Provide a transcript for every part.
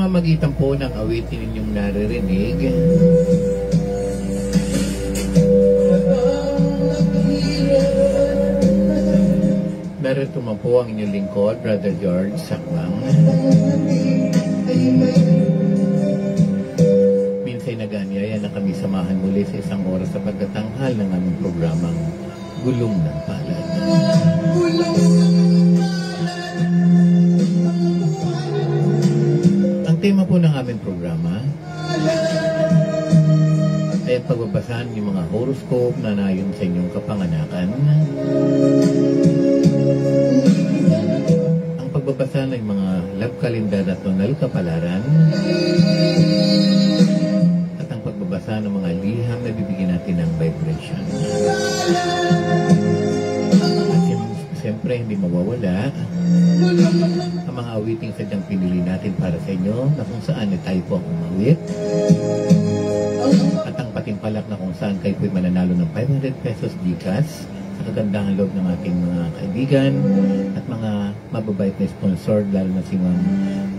pamamagitan po ng awitin ninyong naririnig, narito man po ang inyong lingkod, Brother George Sakbang. Minsay nag-anyaya na kami samahan muli sa isang oras sa pagkatanghal ng aming programang Gulong ng Palad. Ang tema po ng aming programa ay ang pagbabasahan ng mga horoscope na nayon sa inyong kapanganakan, ang pagbabasa ng mga love calendar at tonal kapalaran, at ang pagbabasa ng mga liham na bibigyan natin ng vibration. At siyempre hindi mawawala ang mga awiting sadyang pinili natin para sa inyo, na kung saan tayo po ang umawit, at ang patimpalak na kung saan kayo po'y mananalo ng 500 pesos Gcash sa kagandahan loob ng ating mga kaibigan at mga mababait na sponsor, lalo na si Ma'am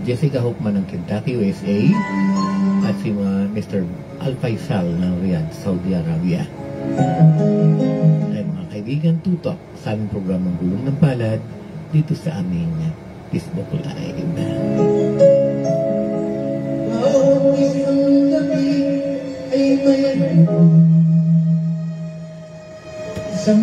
Jessica Hoffman ng Kentucky, USA, at si Mr. Al Faisal ng Riyadh, Saudi Arabia. Ay mga kaibigan, tutok sa aming programang Gulong ng Palad dito sa aming Facebook Live. Isang gabi ay mayroon isang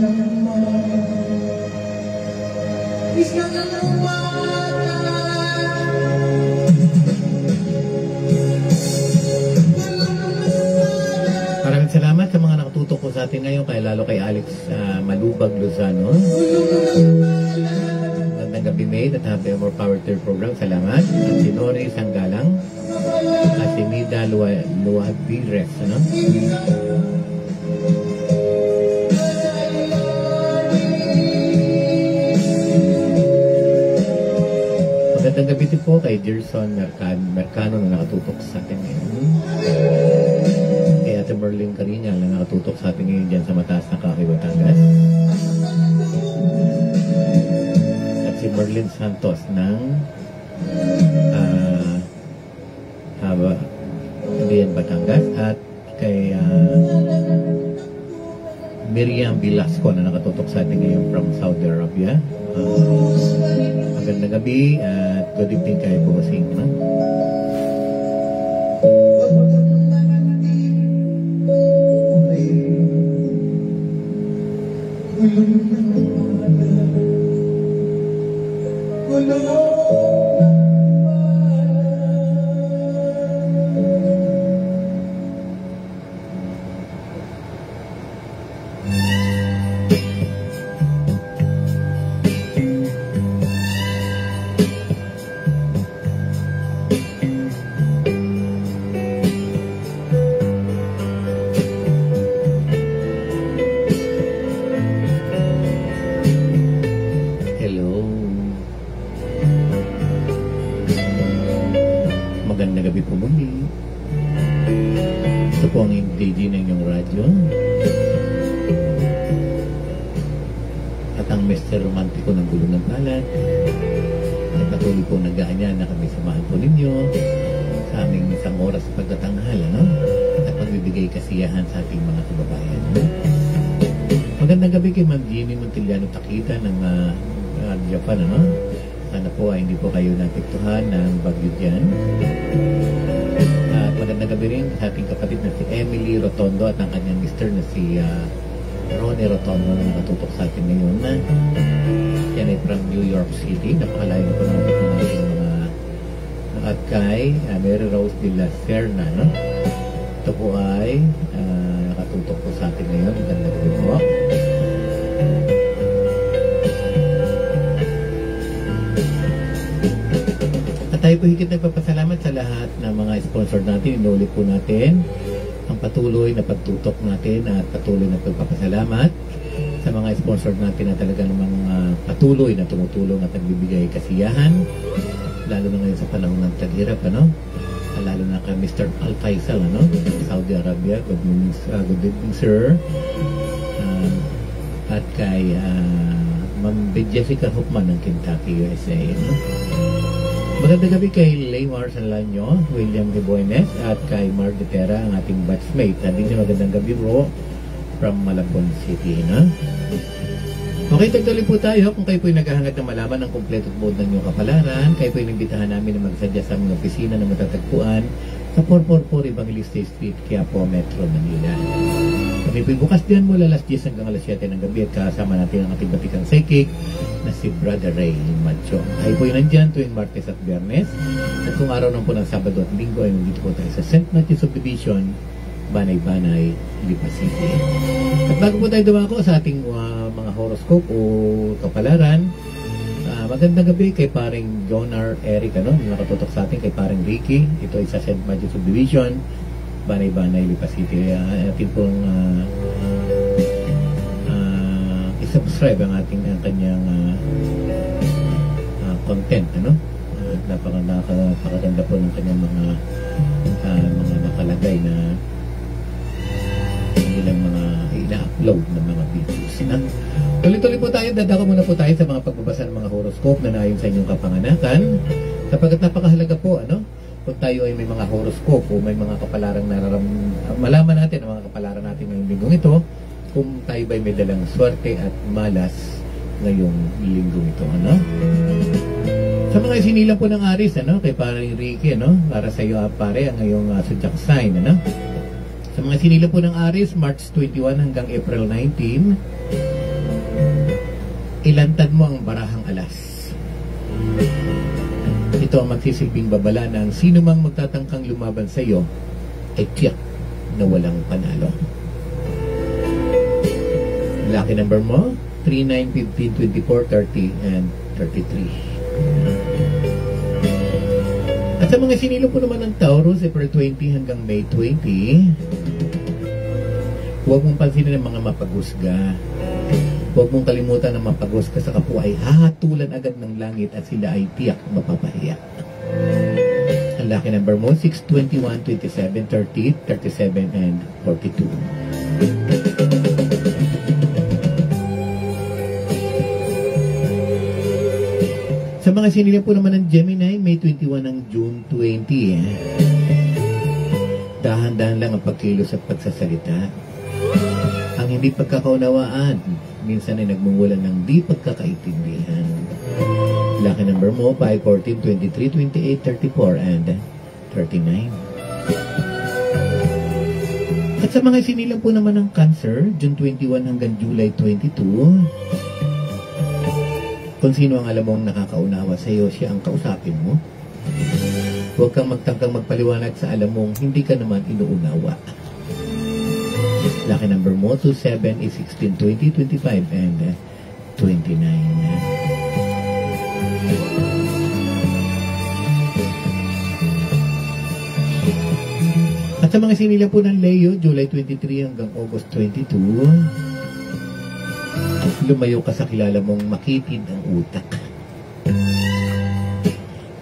Maraming salamat sa mga nakatutok ko sa atin ngayon, kaya lalo kay Alex Malubag Lozano. Magandang gabi, Maid, at happy more power to your program. Salamat. At si Nori Sanggalang at si Mida Luadires, ano? Magandang gabi din po kay Gerson Mercano na nakatutok sa atin ngayon. Kay Ate Merlin Carina na nakatutok sa atin ngayon dyan sa mataas na Kaki, Batangas. At si Merlin Santos ng Diyan, Batangas. At kay Miriam Velasco na nakatutok sa atin ngayon from Saudi Arabia. Magandang gabi at good evening kayo po kasi, no? Magandang gabi kay Ma'am Jimmy Montiliano Takita ng Japan, ano? Sana po ay hindi po kayo napiktuhan ng bagyo dyan. At magandang gabi rin sa ating kapatid na si Emily Rotondo at ang kanyang mister na si Ronnie Rotondo na nakatutok sa atin ngayon. Yan ay from New York City. Napakalayo po natin ng ating mga at kay Mary Rose de la Serna, no? Ito po ay nakatutok po sa atin ngayon. Magandang gabi po. At tayo po higit nagpapasalamat sa lahat ng mga sponsor natin. Inulit po natin ang patuloy na pagtutok natin at patuloy na pagpapasalamat sa mga sponsor natin na talaga namang patuloy na tumutulong at nagbibigay kasiyahan, lalo na ngayon sa panahon ng taghirap, ano? Lalo na kay Mr. Al Faisal, ano? Saudi Arabia. Good evening, sir. At kay Ma'am Jessica Hoffman ng Kentucky, USA, no? Magandang gabi kay Laymar Sanlanyo, William Riboines, at kay Mar Dutera, ang ating batchmate. At din magandang gabi bro from Malabon City. Na? Okay, tagtuloy po tayo. Kung kayo po'y naghahangad na malaman ang kompleto at buod ng inyong kapalaran, kayo po'y nabitahan namin na magsadya sa aming opisina na matatagpuan sa 444 Evangelista Street, Quiapo, Metro Manila. Kami po'y bukas din mula alas 10 hanggang alas 7 ng gabi at kasama natin ang ating batikang psychic na si Brother Ray Macho. Tayo po'y nandyan tuwing Martes at Biyernes. At kung araw naman po ng Sabado at Linggo ay nandito po tayo sa St. Matthew Subdivision, Banay-Banay, Lipa City. At bago po tayo dumako sa ating mga horoscope o kapalaran, magandang gabi kay paring Jonar Eric, nakatutok sa atin kay paring Ricky. Ito ay sa St. Matthew Subdivision, Banay-Banay, Lipa City. Atin pong isubscribe ang kanyang content, napakaganda po ng kanyang mga nakalagay na ilang mga ina-upload ng mga videos. Tuloy-tuloy po tayo, dadako muna po tayo sa mga pagbabasa ng mga horoscope na naayon sa inyong kapanganakan. Sapagkat napakahalaga po, kung tayo ay may mga horoscope o may mga kapalarang malaman natin ang mga kapalaran natin ngayong linggong ito, kung tayo ba'y may dalang swerte at malas ngayong linggong ito. Sa mga isinilang po ng Aris, kay paring Ricky, para sa iyo pare ang ngayong zodiac sign, Sa mga sinila po ng Aries, March 21 hanggang April 19, ilantad mo ang barahang alas. Ito ang magsisilbing babala na ang sino mang magtatangkang lumaban sa iyo ay tiyak na walang panalo. Lucky number mo, 3, 9, 15, 24, 30, and 33. At sa mga sinilo po naman ng Taurus, April 20 hanggang May 20, huwag mong pansinin ang mga mapagusga. Huwag mong kalimutan na mapagusga sa kapwa ay hahatulan agad ng langit at sila ay tiyak mapapahiya. Ang lucky number mo, 6, 21, 27, 30, 37, and 42. Sa mga sinila po naman ng Gemini, May 21 ng June 20. Dahan-dahan lang ang pagkilos at pagsasalita. Ang hindi pagkakaunawaan, minsan ay nagmumulan ng di pagkakaintindihan. Lucky number mo, 5, 14, 23, 28, 34, and 39. At sa mga sinilang po naman ng Cancer, June 21 hanggang July 22, kung sino ang alam mong nakakaunawa sa iyo, siya ang kausapin mo. Huwag kang magtangkang magpaliwanag sa alam mong hindi ka naman inuunawa. Lucky number mo, 2, 7, 16, 20, 25, and 29. At sa mga sinila po ng Leo, July 23 hanggang August 22, lumayo ka sa kilala mong makitid ang utak.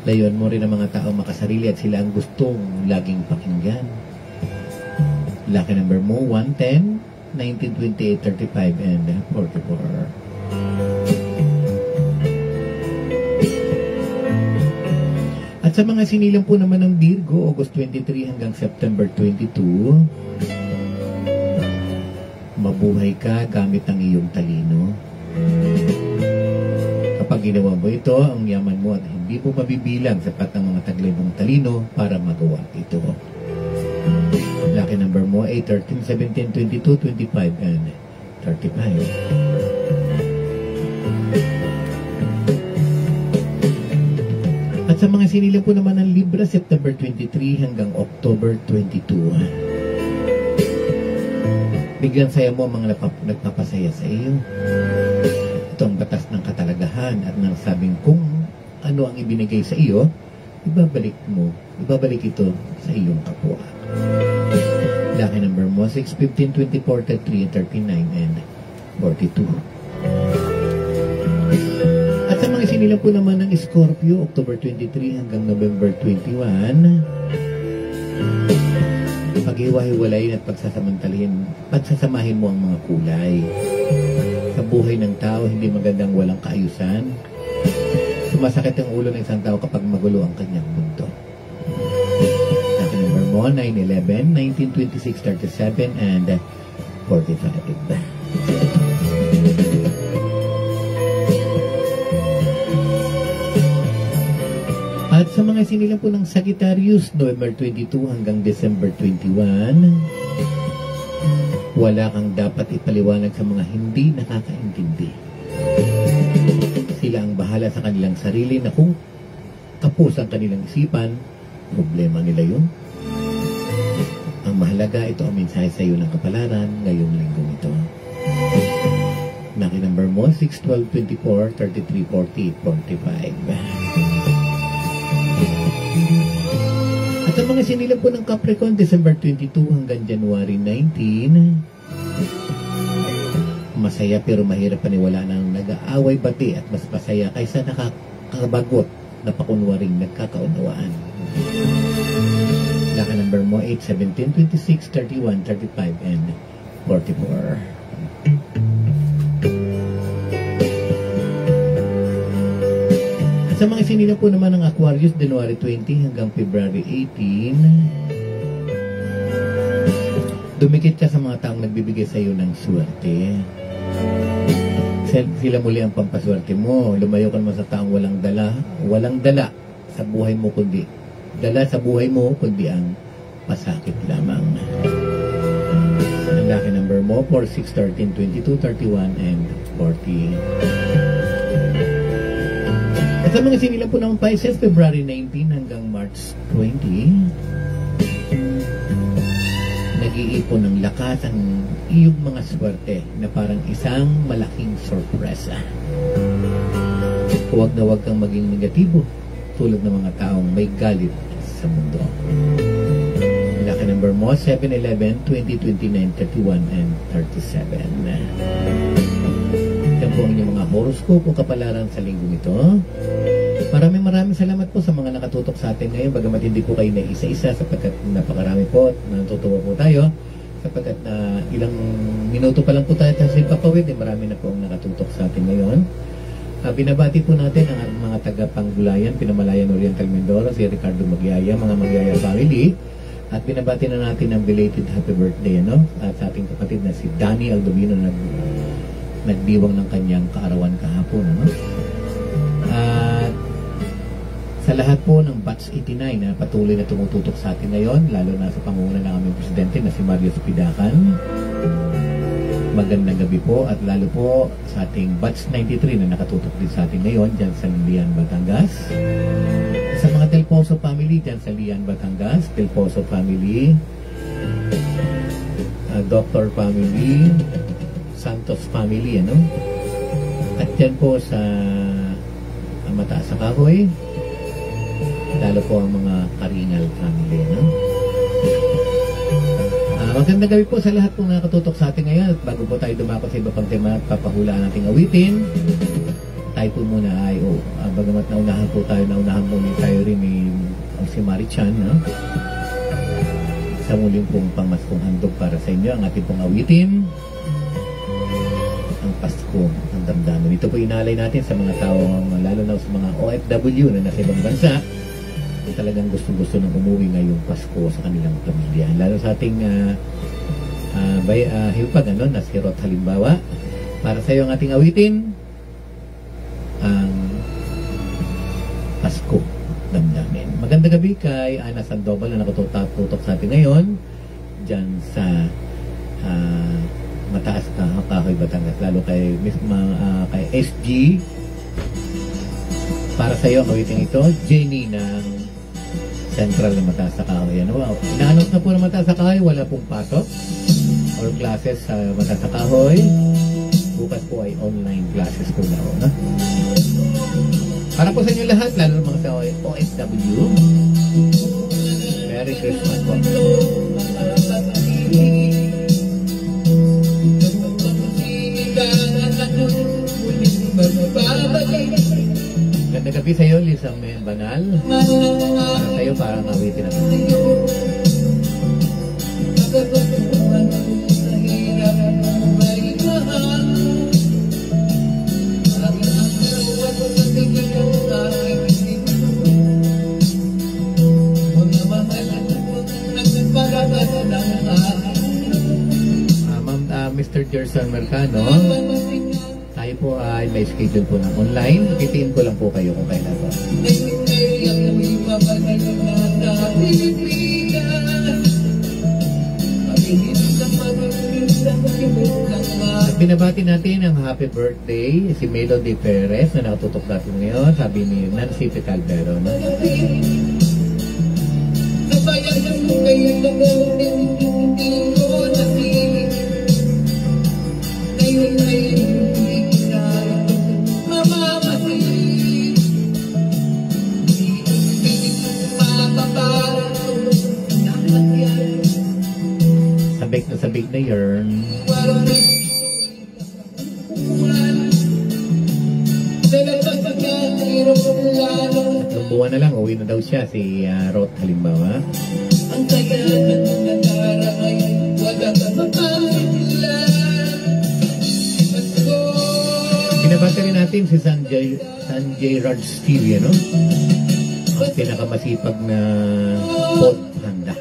Layuan mo rin ang mga tao makasarili at sila ang gustong laging pakinggan. Lucky number mo, 1, 10, 19, 28, 35, and 44. At sa mga sinilang po naman ng Virgo, August 23 hanggang September 22, mabuhay ka gamit ang iyong talino. Kapag ginawa mo ito, ang yaman mo at hindi mo mabibilang sapat ng mga taglay mong talino para magawa ito. Lucky number mo, 8, 13, 17, 22, 25, and 35. At sa mga sinila po naman ng Libra, September 23 hanggang October 22. Biglang saya mo ang mga nagpapasaya sa iyo. Ito ang batas ng katalagahan at nang sabing kung ano ang ibinigay sa iyo, ibabalik ito sa iyong kapwa. Lucky number mo, 6, 15, 24, 33, 39, and 42. At sa mga sinilang po naman ng Scorpio, October 23 hanggang November 21, paghiwa-hiwalayin at pagsasamahin mo ang mga kulay. Sa buhay ng tao, hindi magandang walang kaayusan. Sumasakit ang ulo ng isang tao kapag magulo ang kanyang mundo. Lucky number mo, 9-11, 1926, 37, and 45. At sa mga sinilang po ng Sagittarius, November 22 hanggang December 21, wala kang dapat ipaliwanag sa mga hindi nakakaintindi. Sila ang bahala sa kanilang sarili na kung kapos ang kanilang isipan, problema nila yun. Ang mahalaga, ito ang mensahe sa iyo ng kapalaran ngayong linggong ito. Lucky number mo, 6, 12, 24, 33, 40, 45. At ang mga sinilang po ng Capricorn, December 22 hanggang January 19, masaya pero mahirap paniwala ng nag-aaway bati at mas masaya kaysa nakakabagot na pakunwaring nagkakaunawaan. Laka number mo, 8, 17, 26, 31, 35, and 44. Sa mga sinila po naman ng Aquarius, January 20 hanggang February 18, dumikit ka sa mga taong nagbibigay sa iyo ng swerte. Sila muli ang pampaswerte mo. Lumayo ka naman sa taong walang dala sa buhay mo kundi ang pasakit lamang. Ang lucky number mo, 4, 6, 13, 22, 31, and 40. At sa mga sinilang po ng Pisces, February 19 hanggang March 20, nag-iipon ng lakas ang iyong mga swerte na parang isang malaking sorpresa. Huwag na huwag kang maging negatibo tulad ng mga taong may galit sa mundo. Lucky number mo, 7, 11, 20, 29, 31, and 37. Yan po ang inyong mga horoscope o kapalaran sa linggong ito. Maraming salamat po sa mga nakatutok sa atin ngayon, bagamat hindi po kayo na isa-isa sapagkat napakarami po at natutuwa po tayo sapagkat ilang minuto pa lang po tayo sa ipapawid, marami na po ang nakatutok sa atin ngayon. Binabati po natin ang mga taga-Panggulayan, Pinamalayan, Oriental Mindoro, si Ricardo Magyaya, mga Magyaya family, at binabati na natin ang belated happy birthday at sa ating kapatid na si Danny Aldomino na nagdiwang ng kanyang kaarawan kahapon. At sa lahat po ng Batch 89 na patuloy na tumututok sa atin ngayon, lalo na sa pangunguna ng aming presidente na si Mario Spidacan, magandang gabi po, at lalo po sa ating Batch 93 na nakatutok din sa atin ngayon dyan sa Lian, Batangas. Sa mga Del Pozo family dyan sa Lian, Batangas, Del Pozo family, Doctor family, Santos family, at dyan po sa Mataas sa Kahoy, lalo po ang mga Karingal family, magandang gabi po sa lahat po nakatutok sa atin ngayon. At bago po tayo dumako sa iba pang tema at papahulaan nating awitin, tayo po muna ay bagamat naunahan po tayo tayo rin ni si Marichan, sa muling pong pangmaskong handog para sa inyo ang ating pong awitin, ang Pasko ng Damdamin. Ito po inalay natin sa mga tao, lalo na sa mga OFW na nasa ibang bansa, talagang gusto ng umuwi ngayong Pasko sa kanilang pamilya. Lalo sa ating hipag, na si Rot halimbawa. Para sa iyo ang ating awitin, ang Pasko Damdamin. Magandang gabi kay Ana Sandoval na nakatutok sa atin ngayon dyan sa Mataas ka Kahoy, Batangas. Lalo kay kay SG. Para sa iyo ang awitin ito, Jenny ng Central na Mataas sa Kahoy. Ina-announce na po ng Mataas sa Kahoy, wala pong pasok or classes sa Mataas sa Kahoy. Bukas po ay online classes po na. Para po sa inyo lahat, lalo ng mga sa OFW, Merry Christmas po. Ganda gabi sa iyo, Lisa Banal. Para sa iyo, parang nawitin natin. Gerson Mercado. Tayo po ay may schedule po ng online. Kitiin ko lang po kayo kung kailan po. At binabati natin ang happy birthday si Melody Perez na nakatutok natin ngayon. Sabi ni Nancy Picalvero. No? Sabik na yarn. Tatlong buwan na lang, uwi na daw siya si Roth halimbawa. Binabati rin natin si Sanjay Raj Stevie, no? Ang pinakamasipag na pot handa.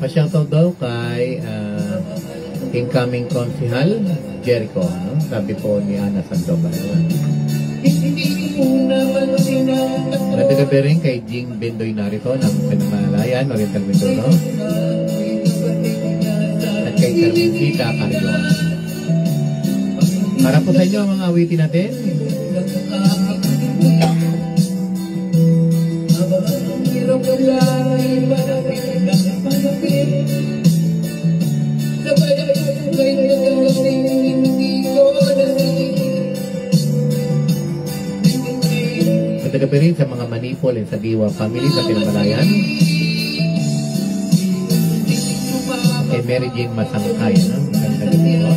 Pa-shoutout daw kay incoming Konsihal Jericho, no? Sabi po ni Ana Sandoval. Nagagabi rin kay Jing Bendoy narito ng Pinamalayan, Oriental Mindoro. At kay Carmencita Carrion. Para po sa inyo ang mga awitin natin. Matagabi rin sa mga Manipol and sa Diwa family sa Pinamalayan. Kay Mary Jane Masangkay, no? Magandang gabi po.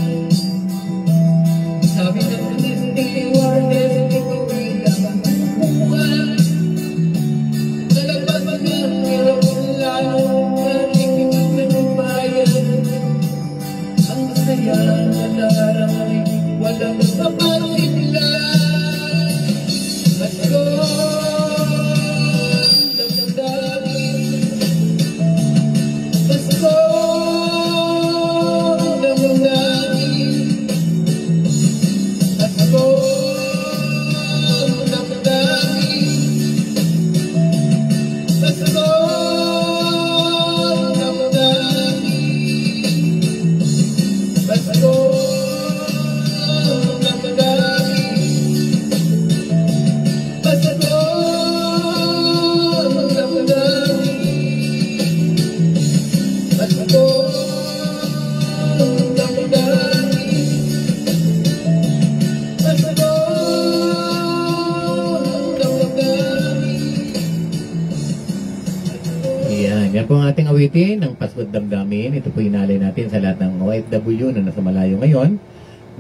Yan po ang ating awitin ng Pasko't Damdamin. Ito po inalay natin sa lahat ng OFW na nasa malayo ngayon,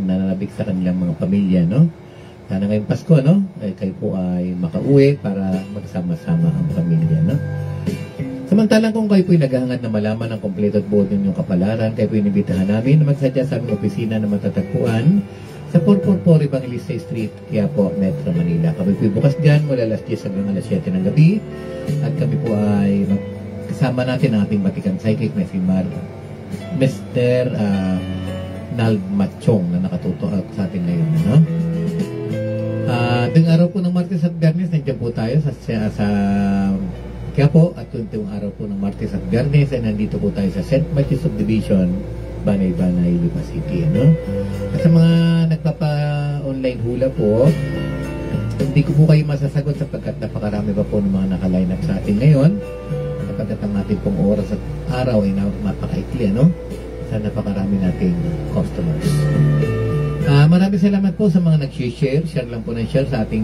nananabik sa kanilang mga pamilya, no? Sana ngayong Pasko, no? Kayo po ay makauwi para magsama-sama ang pamilya, no? Samantalang kung kayo po ay naghahangad na malaman ang kompleto at buod ninyong kapalaran, kayo po inibitahan namin na magsadya sa aming opisina na matatagpuan sa 444 Evangelista Street, Quiapo, Metro Manila. Kami po bukas dyan mula alas 10 hanggang alas 7 ng gabi at kami po ay kasama natin ang ating batikang psychic na si Mr. Nald Machong na nakatuto sa atin ngayon, no? Tuwing araw po ng Martes at Biyernes, nandiyan po tayo sa Quiapo at tuwing araw po ng Martes at Biyernes ay nandito po tayo sa St. Matthew Subdivision, Banay-Banay, Lipa City. Ano? At sa mga nagpapa-online hula po, hindi ko po kayo masasagot sapagkat napakarami pa po ng mga naka-line up sa atin ngayon. Sapagkat ang ating pong oras at araw ay napakaikli, ano? Sa napakarami nating customers. Maraming salamat po sa mga nag-share. Share lang po ng share sa ating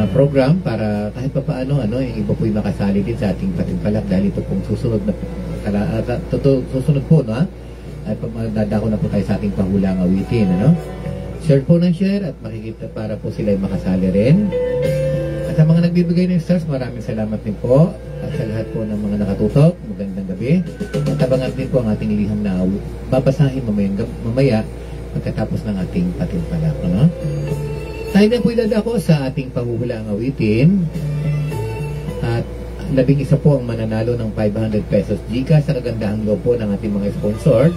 program para kahit pa paano, yung iba po yung makasali din sa ating patimpalak dahil ito pong susunod na susunod po, no? At magdadako na po tayo sa ating pahulang awitin, ano? Share po ng share at makikita para po sila ay makasali rin. At sa mga nagbibigay ng stars, maraming salamat din po. At sa lahat po ng mga nakatutok, magandang gabi. At abangan din po ang ating liham na babasahin mamaya pagkatapos ng ating patimpalak, no? Tayo na po idadako sa ating pahuhulang awitin. At 11 po ang mananalo ng 500 pesos GCash sa kagandahang loob po ng ating mga sponsor.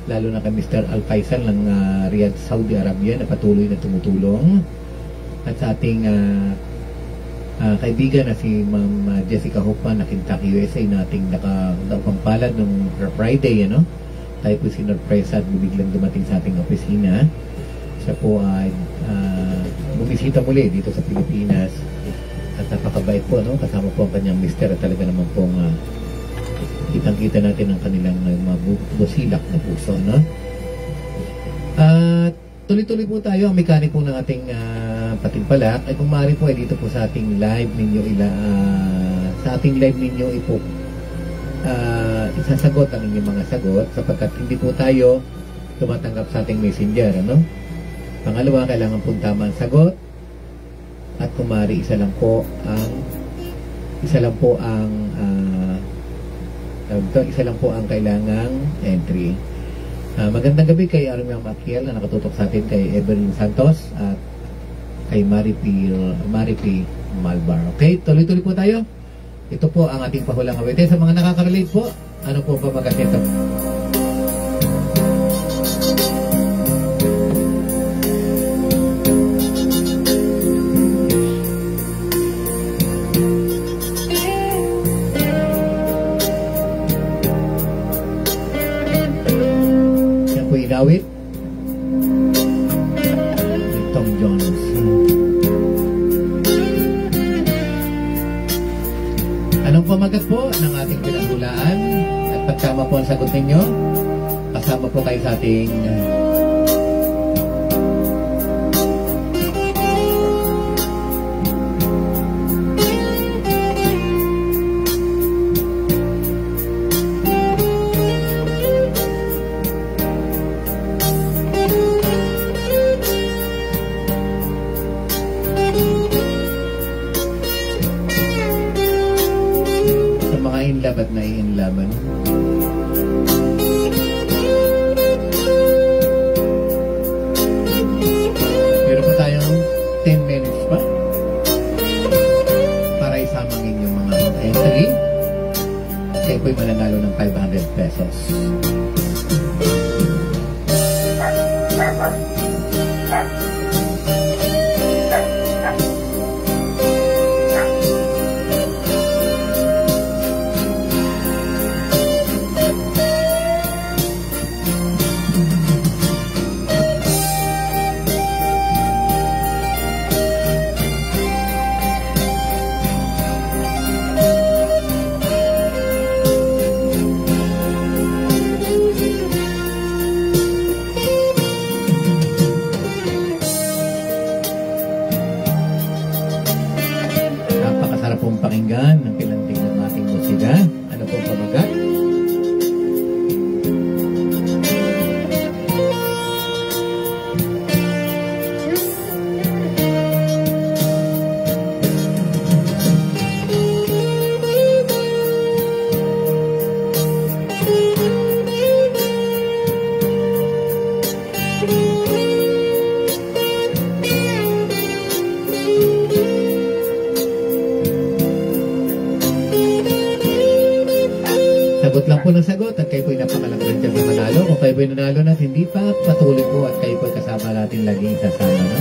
Lalo na kay Mr. Al Faisal ng Riyadh, Saudi Arabia na patuloy na tumutulong. At sa ating kaibigan na si Ma'am Jessica Hopa na Kentucky, USA na ating nakapampalad ng Friday, ano? Tayo po sinurpresa at biglang dumating sa ating opisina. Siya po ay bumisita muli dito sa Pilipinas at napakabait po, no? Kasama po ang kanyang mister at talaga naman pong kitang-kita natin ang kanilang busilak na puso, no? At tuloy-tuloy po tayo ang mekanik po ng ating patimpalak ay kung maaari po ay dito po sa ating live ninyo isasagot ang inyong mga sagot sapagkat hindi po tayo tumatanggap sa ating messenger, ano? Pangalawa, kailangan po tama ang sagot at kung maaari isa lang po ang kailangang entry. Magandang gabi kay Armiang Makiel na nakatutok sa atin, kay Evelyn Santos at kay Maripi Malbar. Okay, tuloy-tuloy po tayo. Ito po ang ating pahulang awitin. Sa mga nakaka-relate po, ano po ba magandang awit Tom Jones. Anong pamagat po ng ating pinaghulaan? At pagkama po ang sagot ninyo, kasama po kayo sa ating at naiinlaban. Meron pa tayong 10 minutes pa para isama ang inyong mga entry. Kayo po'y mananalo ng 500 pesos. Pakinggan ng pilanting ng ating musika. Ano pong pamagat? Sagot lang po ng sagot at kayo po'y napakalagran dyan sa manalo. Kung kayo po'y nanalo na hindi pa, patuloy po at kayo po'y kasama natin laging sasama, no?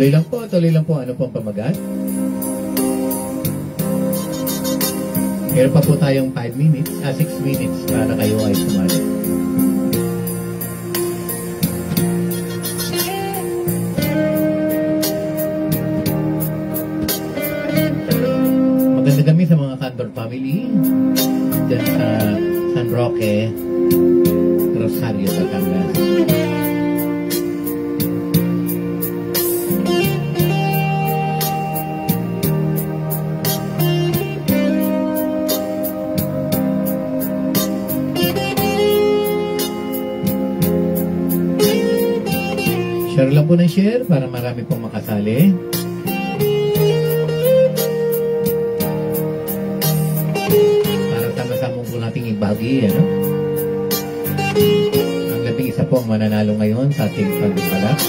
Tuloy lang po, tuloy lang po. Ano po ang pamagat? Meron pa po tayong 5 minutes, 6 minutes para kayo ay sumali. Maganda kami sa mga Cantor family dyan sa San Roque, Rosario, Batangas. Share lang po ng share para marami pong makasali. Para sama-sama po nating ibagi, ano? Ang labing isa po ang mananalo ngayon sa ating pagpapalak.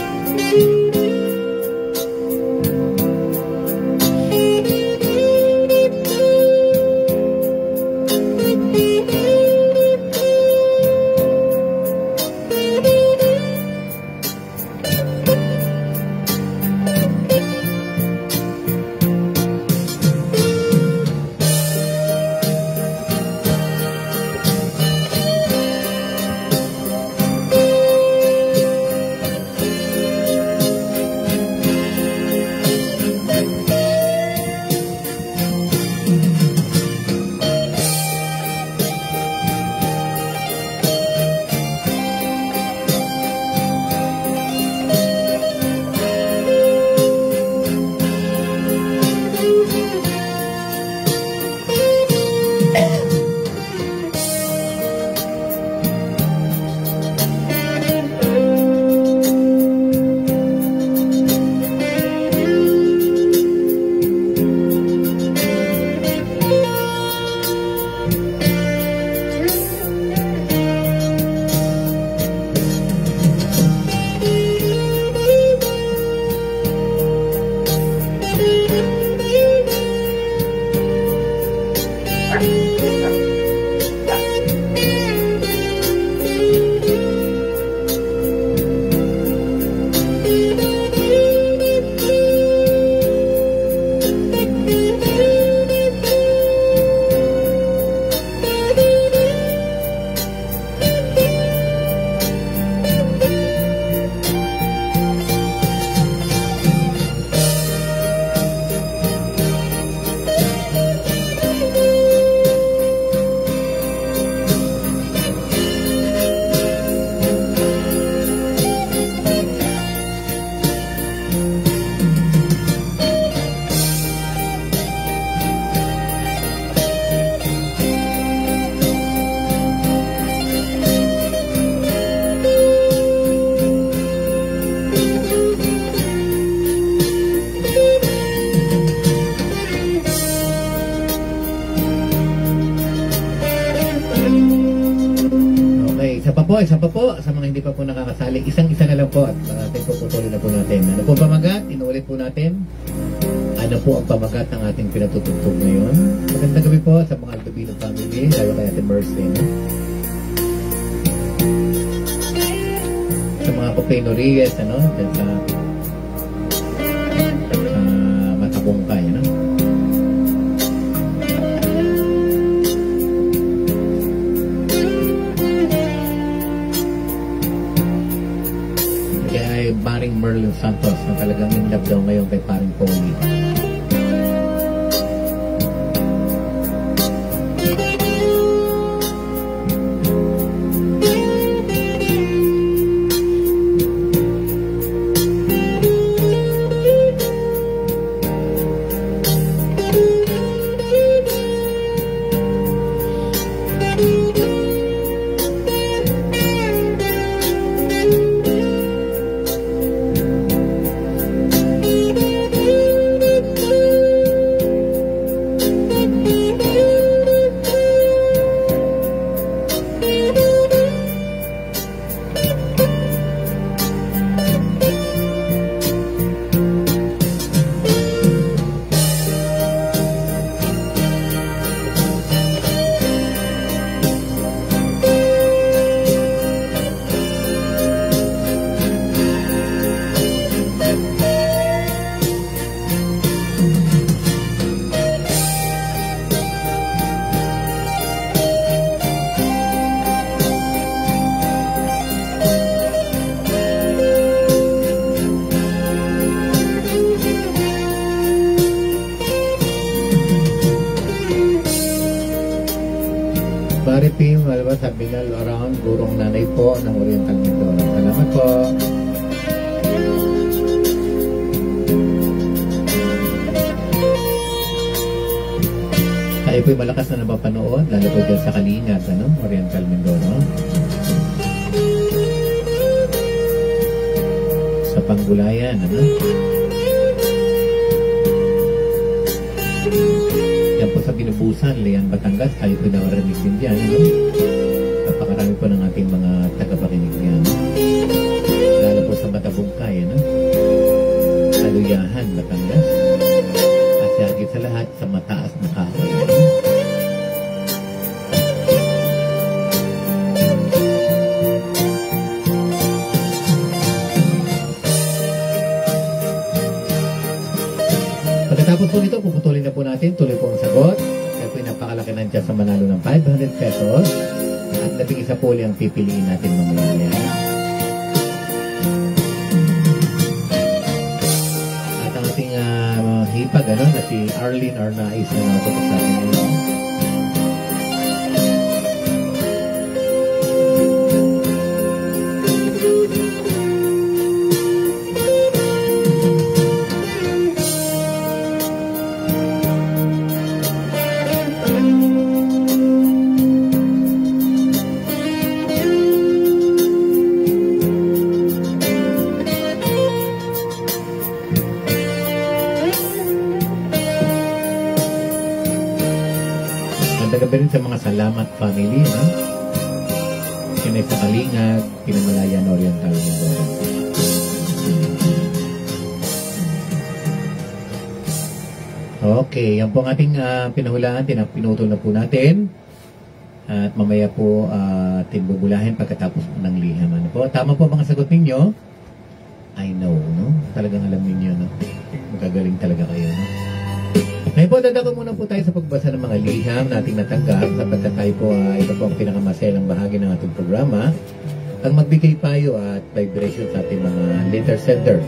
Isa pa po, sa mga hindi pa po nakakasali, isang-isa na lang po at ating puputuloy na po natin. Ano po pamagat? Inuulit po natin. Ano po ang pamagat ng ating pinatutugtog ngayon? Magandang gabi po sa mga Aldovino family, lalo kay Ate Mercy. Sa mga Popeno Reyes, ano? Dyan sa Matabongkay, ano? Paring Merlin Santos na talagang in love daw ngayon kay paring Polly. nanay po ng Oriental Mindoro. Salamat po. Kayo po'y malakas na napapanood, lalo po dyan sa Kalingat, Oriental Mindoro. Sa Panggulayan, Yan po sa Binubusan, Leon, Batangas, kayo po'y nakarinig din dyan, Napakarami po ng ating mga tagapakinig yan. Lalo po sa Matabungkay, Kaluyahan, Batangas. At higit sa lahat, sa mataas na kahoy. Pagkatapos po nito, puputulin na po natin. Tuloy po ang sagot. Kaya po yung napakalaki nandiyan sa manalo ng 500 pesos. At labing isa po ang pipiliin natin mamaya. At ang ating hipag, na si Arlene Arnaiz na natutok sa atin ngayon. Gabi rin sa mga Salamat family, Kinay sa Kalingat, Pinamalayan, Oriental Mindoro. Okay, yan po ang ating pinahulaan, pinutol na po natin. At mamaya po tinbubulahin pagkatapos po ng liham. Ano po? Tama po mga sagot ninyo? I know, Talagang alam ninyo, Magagaling talaga kayo, Ngayon po, dadako muna po tayo sa pagbasa ng mga liham na ating natanggap sapagkat tayo po, ito po ang pinakamaselang bahagi ng ating programa. Ang magbigay payo at vibration sa ating mga letter sender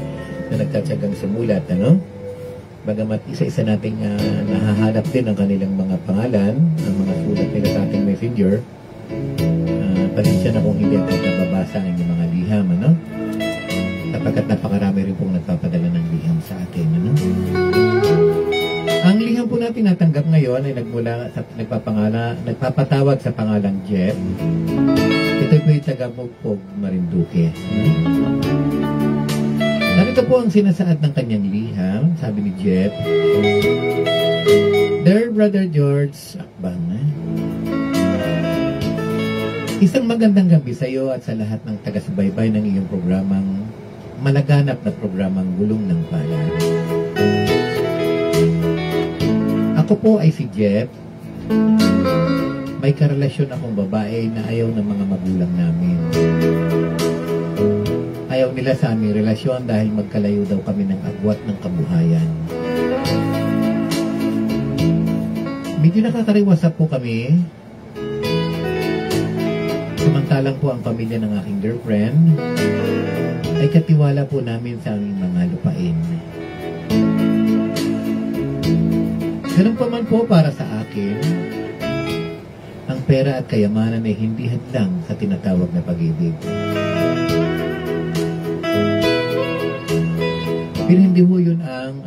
na nagtatsagang sumulat, Bagamat isa-isa nating nahahanap din ang kanilang mga pangalan, ang mga sulat nila sa ating messenger. Pasensya na kung hindi ako nababasa ang inyong mga liham, Sapagkat napakarami rin pong nagpapadala ng liham sa atin, Ang liham po natin natanggap ngayon ay nagmula sa nagpapatawag sa pangalang Jeff. Ito po yung taga-Mugpog, Marinduque. Narito po ang sinasaad ng kanyang liham. Sabi ni Jeff, Dear Brother George Akbang, isang magandang gabi sa iyo at sa lahat ng taga-subaybay ng iyong programang malaganap na programang Bulong ng Palad. Ako po ay si Jeff. May karelasyon akong babae na ayaw ng mga magulang namin. Ayaw nila sa aming relasyon dahil magkalayo daw kami ng agwat ng kabuhayan. Medyo nakakariwasa po kami. Samantalang po ang pamilya ng aking girlfriend ay katiwala po namin sa aming mga lupain. Ganun pa man po para sa akin, ang pera at kayamanan ay hindi hadlang sa tinatawag na pag-ibig. Pero hindi ho yun ang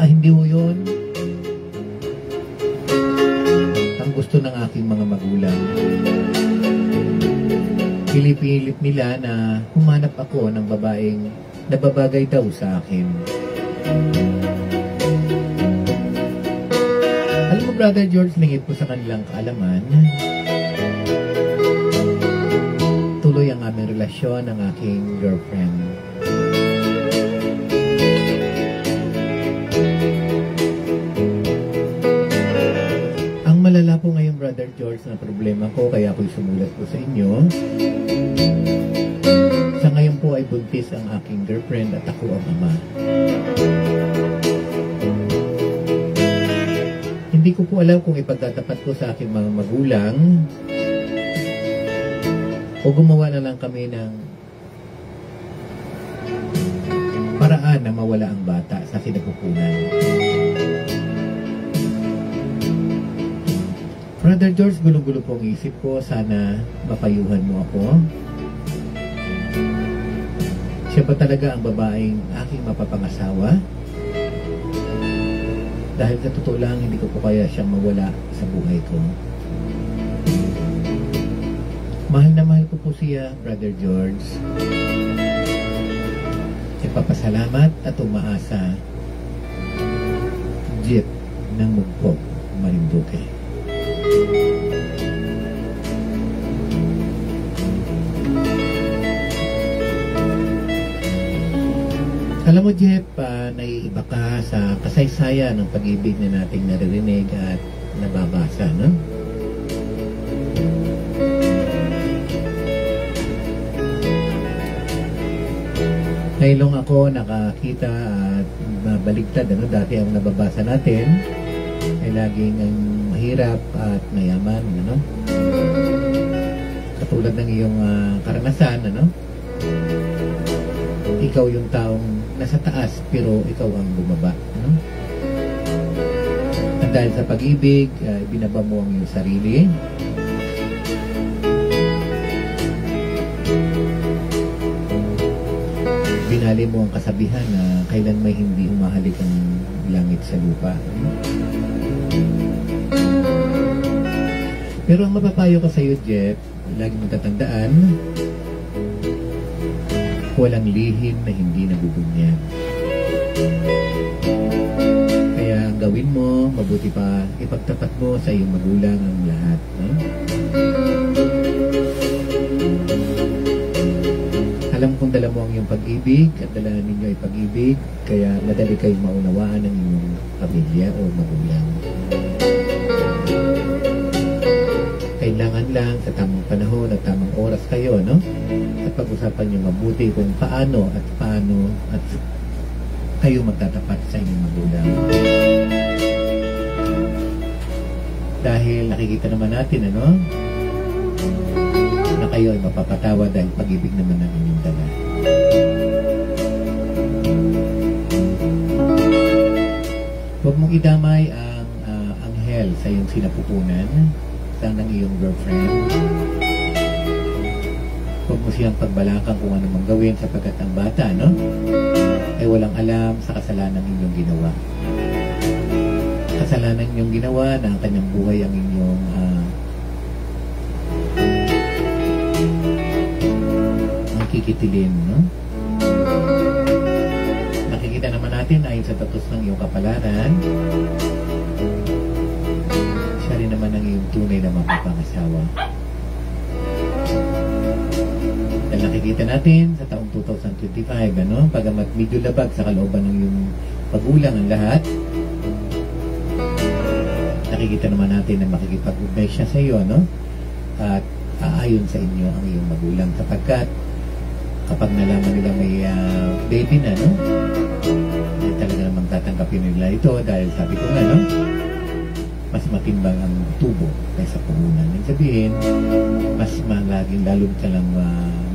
hindi ho yun ang gusto ng aking mga magulang. Pinipilit nila na humanap ako ng babaeng nababagay daw sa akin. Alam mo, Brother George, lingid po sa kanilang kaalaman, tuloy ang aming relasyon ng aking girlfriend. Ang malala po ngayon, Brother George, na problema ko, kaya ako'y sumulat po sa inyo. Sa ngayon po ay buntis ang aking girlfriend at ako ang ama. Hindi ko po alam kung ipagtatapat ko sa aking mga magulang o gumawa na lang kami ng paraan na mawala ang bata sa kinapupunan. Brother George, gulo-gulo po ang isip ko. Sana mapayuhan mo ako. Siya ba talaga ang babaeng aking mapapangasawa? Dahil sa totoo lang, hindi ko po kaya siyang mawala sa buhay ko. Mahal na mahal ko po siya, Brother George. Ipapasalamat at umaasa. Jeep ng Mugpog, Marinduque. Alam mo, Jeff, naiiba ka sa kasaysayan ng pag-ibig na nating naririnig at nababasa, no? Ngayon ako nakakita at mabaligtad, ano? Dati ang nababasa natin ay laging ang mahirap at mayaman, ano? Katulad ng iyong karanasan, ano? Ikaw yung taong nasa taas pero ikaw ang bumaba, no? At dahil sa pag-ibig, binaba mo ang iyong sarili. Binali mo ang kasabihan na kailan may hindi humahalik ang langit sa lupa. Pero ang mapapayo ko sa iyo, Jeff, lagi mong tatandaan, walang lihim na hindi nabubunyag. Kaya ang gawin mo, mabuti pa, ipagtapat mo sa iyong magulang ang lahat. No? Alam kong dala mo ang iyong pag-ibig at dala ninyo ay pag-ibig, kaya madali kayong maunawaan ng inyong pamilya o magulang. Kailangan lang sa tamang panahon at tamang oras kayo, no? At pag-usapan niyo mabuti kung paano at kayo magtatapat sa inyong magulang. Dahil nakikita naman natin, ano? Na kayo ay mapapatawa dahil pag-ibig naman ang inyong dala. Huwag mong idamay ang anghel sa iyong sinapupunan ng iyong girlfriend. Huwag mo siyang pagbalakang kung ano mang gawin sapagkat ang bata, no? Ay walang alam sa kasalanan inyong ginawa. Kasalanan inyong ginawa na ang kanyang buhay ang inyong kikitilin, no? Nakikita naman natin ayon sa tatos ng iyong kapalaran, siya rin naman ang iyong tunay na mapapangasawa. Dahil nakikita natin sa taong 2025, ano? Pagamat medyo labag sa kalooban ng iyong pagulang ang lahat, nakikita naman natin na makikipag-ugnay siya sa iyo, no? At aayon sa inyo ang iyong magulang sapagkat kapag nalaman nila may baby na, no? Talaga namang tatanggapin nila ito dahil sabi ko nga, no? Mas matimbang ang tubo kaysa puhunan. Ibig sabihin, mas malaging lalo ka lang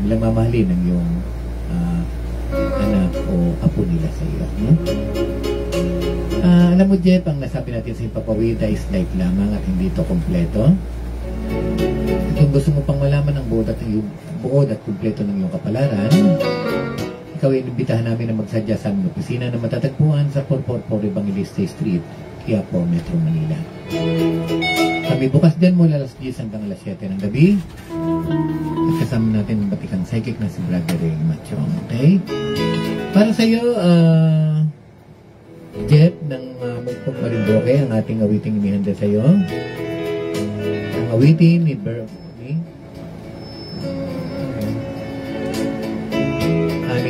mamahalin ng iyong anak o apo nila sa iyo, no? Alam mo, Jeff, ang nasabi natin sa Himpapawida is like lamang at hindi ito kompleto. Kung gusto mo pang malaman ang buod at kumpleto ng iyong kapalaran, ikaw ay inibitahan namin na magsadya sa aming opisina na matatagpuan sa 444 Evangelista Street, Quiapo, Metro Manila. Kami bukas din mula alas 10 hanggang alas 7 ng gabi. At kasama natin ang batikang psychic na si Brother Ray Machong. Okay? Para sa iyo, Jeff ng Mugpog Marinduque, ang ating awiting inihanda sa iyo. Ang awitin ni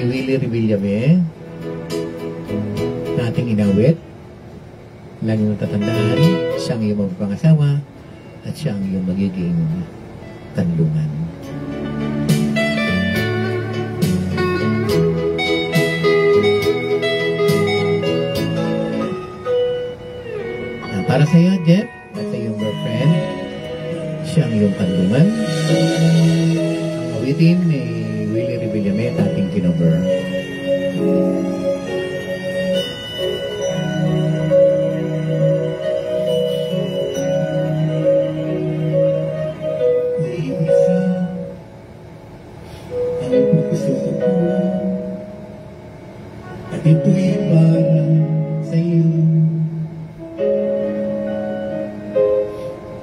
Willie Revillame na ating inawit. Lagi mong tatandaan, siya ang iyong magpangasawa at siya ang iyong magiging kanlungan. Para sa iyo, Jeff, at sa iyong girlfriend, siya ang iyong kanlungan. Ang awitin ni Willie Revillame, ating kinover.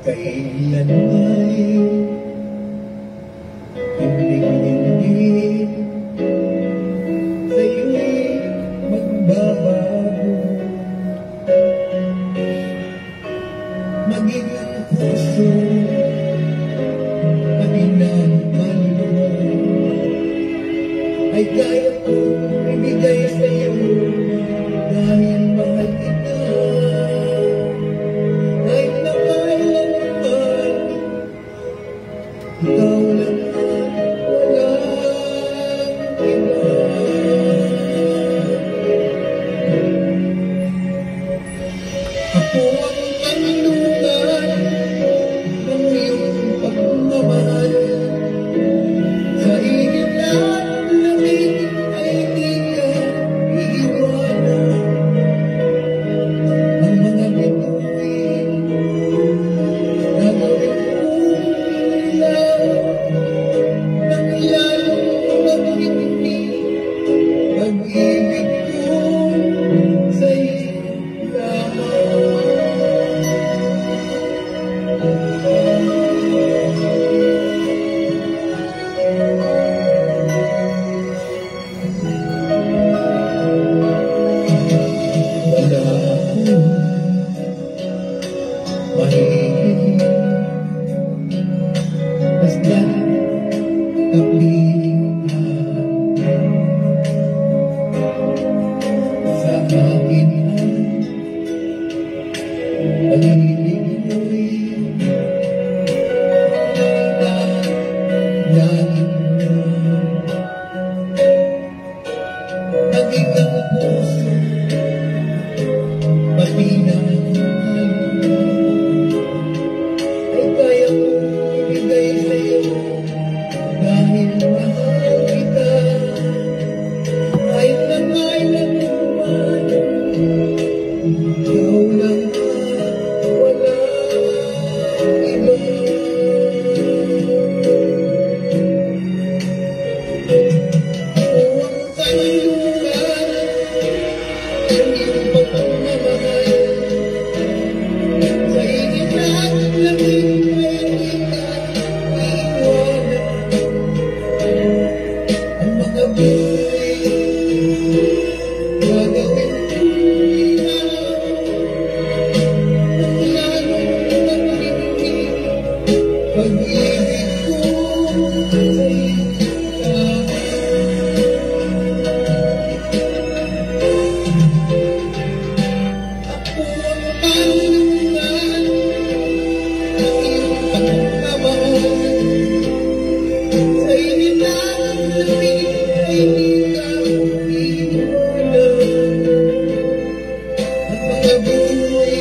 kailanman hindi sa'yo'y magbabago. Maging ang puso maluwag ay kaya kong ibigay sa'yo dahil mahal kita. Kahit na kailan naman ikaw lang ang walang iba. Ako ang kanlungan ng iyong pagmamahal. Sa inyo lahat lamig ay di ka iiwanan. Ang mga bituin gagawin kong ilaw ng lalong magiging pag-ibig ko sa'yo lamang. Wala akong mahihiling basta kapiling ka sa akin ang pag-ibig mo'y laging maging ang puso pati na ay kaya kong ibigay sa'yo dahil mahal kita. Kahit na kailan naman ikaw lang ang walang iba. Ako ang kanlungan ng iyong pagmamahal. Sa inyo lahat lamig ay di ka iiwanan. Ang mga buhay gagawin kong ilaw ng lalong magiging pag-ibig ko sa'yo lamang. Ako ang kanlungan ng iyong pagmamahal. Sa inyo lahat lamig ay di ka iiwanan. Ang mga buhay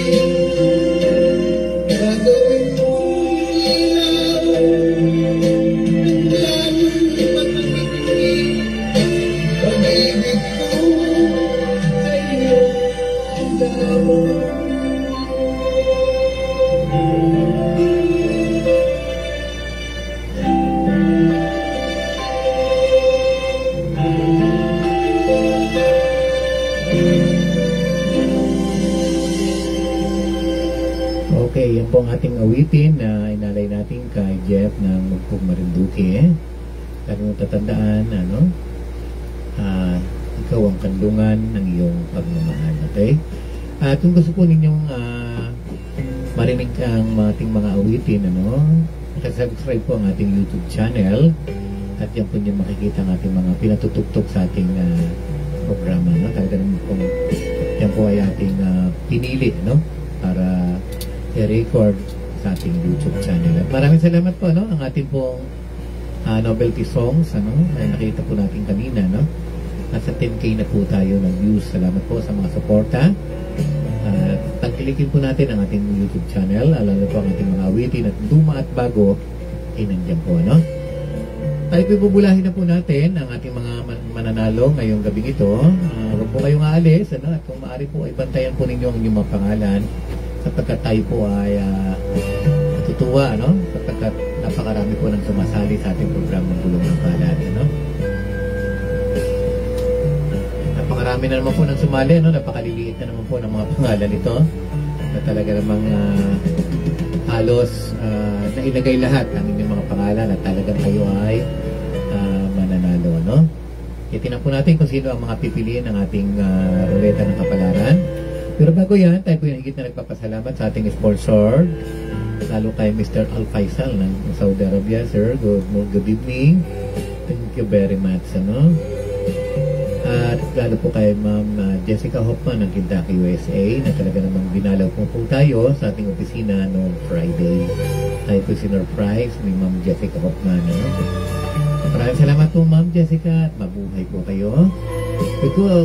gagawin kong ilaw ng lalong magiging pag-ibig ko sa'yo lamang. Okay, yan po ang ating awitin na inalay natin kay Jeff ng Mugpog Marinduque. Lagi mo tatandaan, ikaw ang kanlungan ng iyong pagmamahal. Okay? Kung gusto po ninyong marinig ang ating mga awitin, subscribe po ang ating YouTube channel at yan po niyo makikita ang ating mga pinatutugtog sa ating programa. Talaga naman po, yan po ay ating pinili para i-record sa ating YouTube channel. At maraming salamat po, ang ating pong novelty songs, ay nakita po natin kanina, nasa 10K na po tayo ng views. Salamat po sa mga suporta. Tangkilikin po natin ang ating YouTube channel, alam na po ang ating mga awitin at luma at bago ay nandiyan po, Tayo pibubulahin na po natin ang ating mga mananalo ngayong gabing ito. Huwag po kayong aalis, at kung maaari po ay bantayan po ninyo ang inyong mga pangalan sapagkat tayo po ay natutuwa, sapagkat napakarami po nang sumasali sa ating programang Bulong ng Palad, napakarami na naman po nang sumali, napakaliliit na naman po ng mga pangalan nito na talaga namang halos nailagay lahat ang inyong mga pangalan at talagang kayo ay mananalo, no? Itinan po natin kung sino ang mga pipiliin ng ating ruleta ng kapalaran. Pero bago yan, tayo po yung higit na nagpapasalamat sa ating sponsor, lalo kay Mr. Al Faisal ng Saudi Arabia. Sir, good evening. Thank you very much, ano? At lalo po kay Ma'am Jessica Hoffman ng Kentucky, USA, na talaga namang dinalaw po tayo sa ating opisina noong Friday. Tayo po sinurprise ni Ma'am Jessica Hoffman, ano? Maraming salamat po, Ma'am Jessica, at mabuhay po kayo.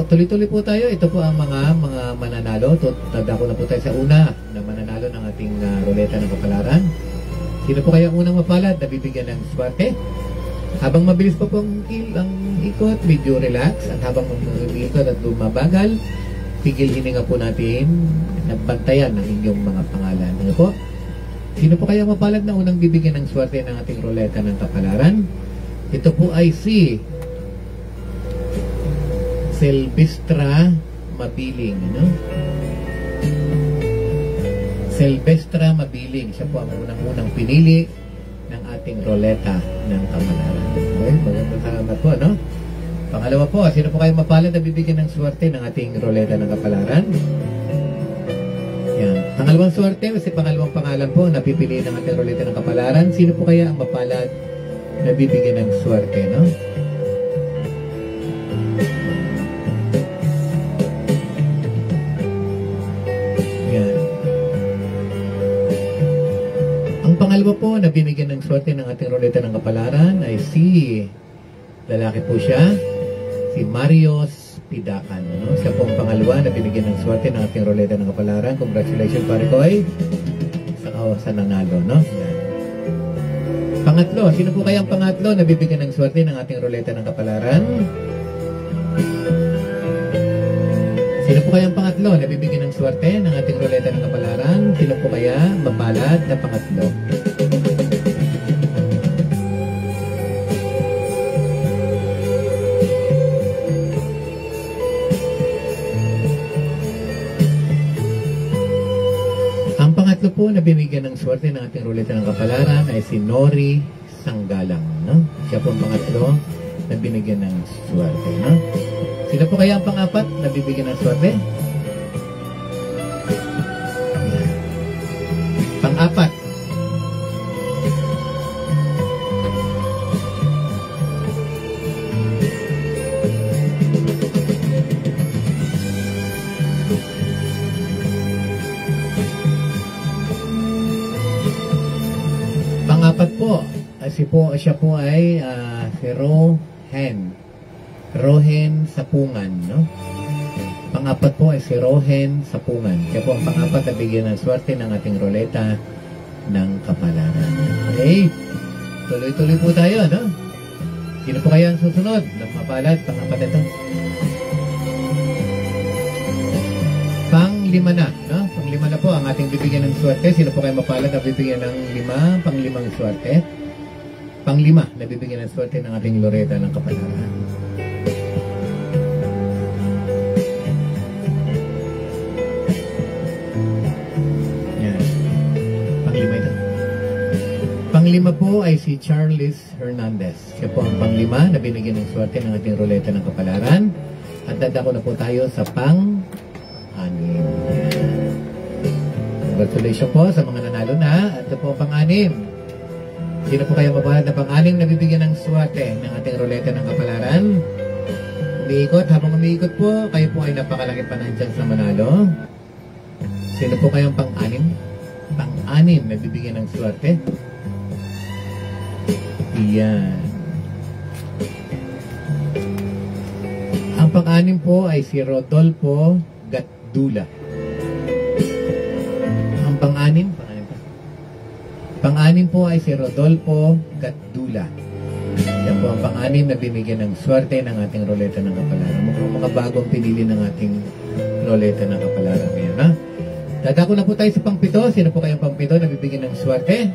Tuloy-tuloy po tayo. Ito po ang mga mananalo. Tanda ko na po tayo sa una na mananalo ng ating ruleta ng kapalaran. Sino po kaya unang mapalad na bibigyan ng swerte? Habang mabilis pa po ang ikot, medyo relax. At habang ikot at bumabagal, pigil hininga po natin, nagbantayan ng inyong mga pangalan. Ano po? Sino po kaya mapalad na unang bibigyan ng swerte ng ating ruleta ng kapalaran? Ito po ay si Silvestra Mabiling, ano? Silvestra Mabiling. Siya po ang unang-unang pinili ng ating ruleta ng kapalaran. Okay, magandang salamat po, no? Pangalawa po, sino po kayo mapalad na bibigyan ng swerte ng ating ruleta ng kapalaran? Yan. Pangalawang swerte, kasi pangalawang pangalan po na pipiliin ng ating ruleta ng kapalaran. Sino po kaya ang mapalad na bibigyan ng swerte, no? Yan. Ang pangalawa po na binigyan ng swerte ng ating ruleta ng kapalaran ay si lalaki po siya, si Marios Pidakan, no? Siya po ang pangalawa na binigyan ng swerte ng ating ruleta ng kapalaran. Congratulations, pare Koy, sa nanalo, no? Yan. Pangatlo, sino po kaya ang pangatlo na bibigyan ng swerte ng ating ruleta ng kapalaran? Sino po kaya ang pangatlo na bibigyan ng swerte ng ating ruleta ng kapalaran? Sino po kaya mapalad na pangatlo? Ang pangatlo po na binigyan ng swerte ng ating ruleta ng kapalaran ay si Nori Sanggalang, no? Siya po ang pangatlo na binigyan ng swerte, no? Sino po kaya ang pang-apat na bibigyan ng swerte? Pang-apat. Pang-apat po, siya po ay si Rohen Sapungan, no? Pang-apat po ay si Rohen Sapungan. Siya po ang pang-apat na bigyan ng swerte ng ating ruleta ng kapalaran. Okay? Tuloy-tuloy po tayo, no? Sino po kaya ang susunod na mapalad? Pang-apat ito. Pang-lima na, no? Pang-lima na po ang ating bibigyan ng swerte. Sino po kaya mapalad na bibigyan ng pang-limang swerte? Pang-lima na bibigyan ng swerte ng ating ruleta ng kapalaran. Panglima po ay si Charles Hernandez. Siya po ang panglima na binigyan ng swerte ng ating ruleta ng kapalaran. At dadako na po tayo sa pang-anim. Congratulations po sa mga nanalo na. At ito po pang-anim. Sino po kayo mapalad na pang-anim na bibigyan ng swerte ng ating ruleta ng kapalaran? Umiikot. Habang umiikot po, kayo po ay napakalaki pa ng chance na manalo. Sino po kayong pang-anim? Pang-anim na bibigyan ng swerte? Yan. Ang pang-anim po ay si Rodolfo Gatdula. Ang pang-anim po ay si Rodolfo Gatdula. Yan po ang pang-anim na binigyan ng swerte ng ating ruleta ng kapalaran. Mukhang mga bagong pinili ng ating ruleta ng kapalaran ngayon, ha? Dadako na po tayo sa pang-pito. Sino po kayong pang-pito na bibigyan ng swerte?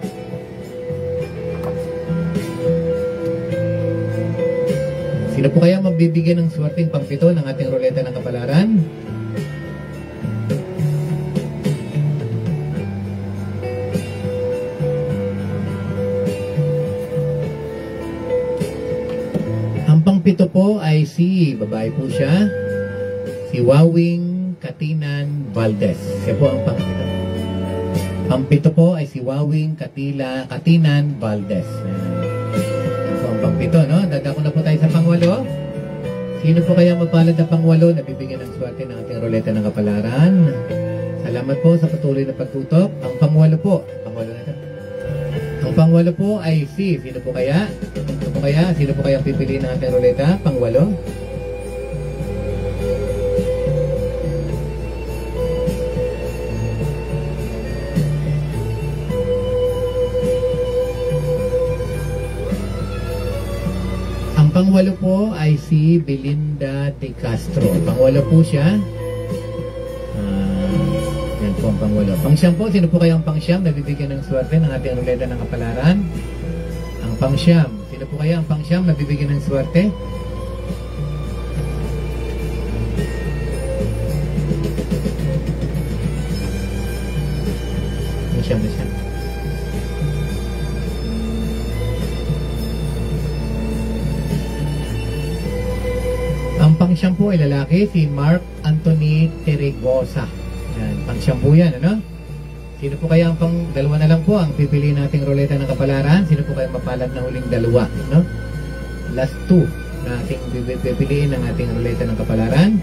Sino po kaya magbibigyan ng swerteng pang-pito ng ating ruleta ng kapalaran? pang-7 po ay si, babae po siya, si Wawing Katinan Valdez. Siya po ang pang-7. Pang-7 po ay si Wawing Katinan Valdez. Yan po ang pang-7, no? Dadako na po tayo sa pang-8. Sino po kaya mapalad na pang-8 na bibigyan ng swerte ng ating ruleta ng kapalaran? Salamat po sa patuloy na pagtutok. Ang pang-8 po, pang-8 na ito. Ang pang-8 po ay si, sino po kaya? Sino po kaya pipiliin ng ating ruleta? Pang-8. Ang pang-8 po ay si Belinda de Castro. Pang-8 po siya. Yan po ang pang-8. Pang-9 po, sino po kaya ang pang-9 na bibigyan ng swerte ng ating ruleta ng kapalaran? Ang pang-9. Sino po kaya ang pang-9 na bibigyan ng swerte? Pang-9 na siya. Ang pang-9 po ay lalaki, si Mark Anthony Terregosa. Yan, pang-9 po yan, ano? Sino po kaya ang pang-2 na lang po ang pipiliin nating ruleta ng kapalaran? Sino po kaya mapalad na huling 2, no? Last 2 na ating pipiliin ng ating ruleta ng kapalaran.